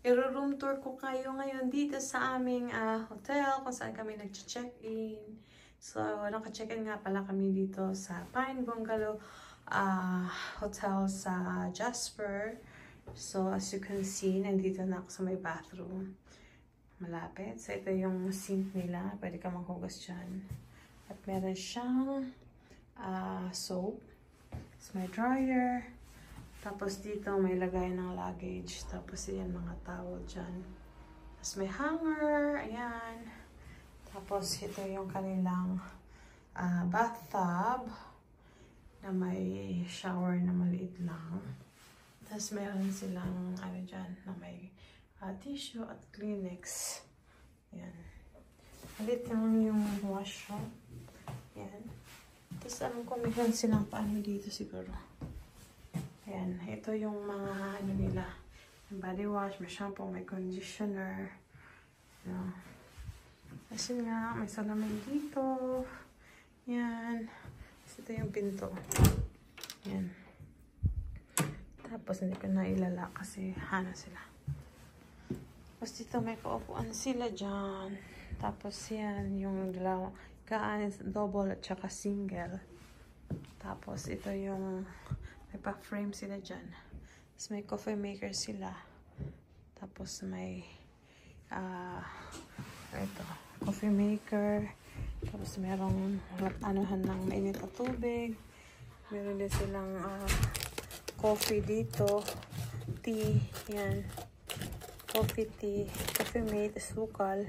i-room tour ko kayo ngayon dito sa aming hotel kung saan kami nag-check-in. So, naka-check-in nga pala kami dito sa Pine Bungalow Hotel sa Jasper. So, as you can see, nandito na ako sa may bathroom. Malapit. So, ito yung sink nila. Pwede ka maghugas dyan. At meron siyang soap. It's my dryer. Tapos dito may lagay ng luggage. Tapos yan mga towel dyan. Tapos may hanger. Ayan. Tapos ito yung kanilang bathtub na may shower na maliit lang. Tapos meron silang ano dyan na may tissue at Kleenex. Ayan. Maliit lang yung washroom. Ayan. Tapos alam ko meron silang paano dito siguro. Ayan. Ito yung mga ano nila. Body wash, may shampoo, may conditioner. Ayan. Kasi nga, may salamin dito. Ayan. Tapos ito yung pinto. Ayan. Tapos hindi ko na ilala kasi hana sila. Tapos dito may kaupuan sila dyan. Tapos yan, yung dalawa. Double at saka single. Tapos ito yung may pa-frame sila dyan. Tapos may coffee maker sila. Tapos may ito, coffee maker. Tapos merong anuhan ng mainit na tubig. Meron din silang coffee dito. Tea. Yan. Coffee tea. Coffee mate. Sukal.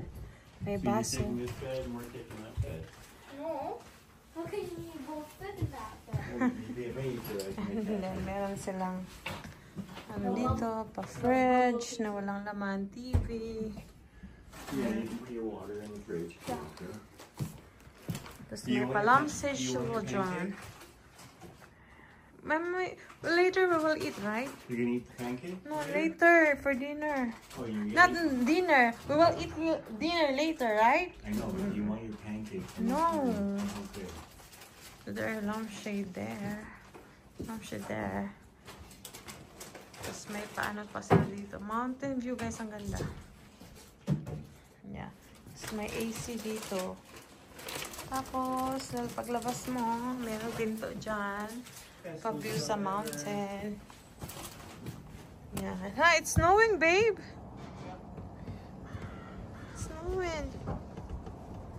May baso. So you're taking this bed and we're taking that bed? No. How can you both fit in that bed? Well, they made to, I can make Then, that. meron silang ano dito, pa-fridge na walang laman, TV. Yeah, you can put your water in the fridge. Yeah. Okay. Tapos Do you may want palamses your- do you siya want your dyan. pancake? Later we will eat, right? You're gonna eat the pancake? No, later for dinner. Oh, you're Not gonna eat? dinner. We will eat dinner later, right? I know, but you want your pancake. No. Okay. There's a lampshade there. Lampshade there. Tapos may paano pa sila dito. Mountain view, guys. Ang ganda. Yeah. Tapos may AC dito. Tapos, paglabas mo, meron pinto dyan. Pa-view sa mountain. Yeah. Ha, it's snowing, babe. It's snowing.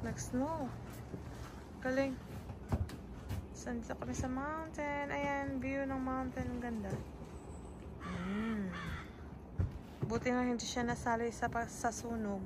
Nag-snow. Galing. Saan dito kami sa mountain? Ayan, view ng mountain. Ang ganda. Buti nga hindi siya nasali sa sunog.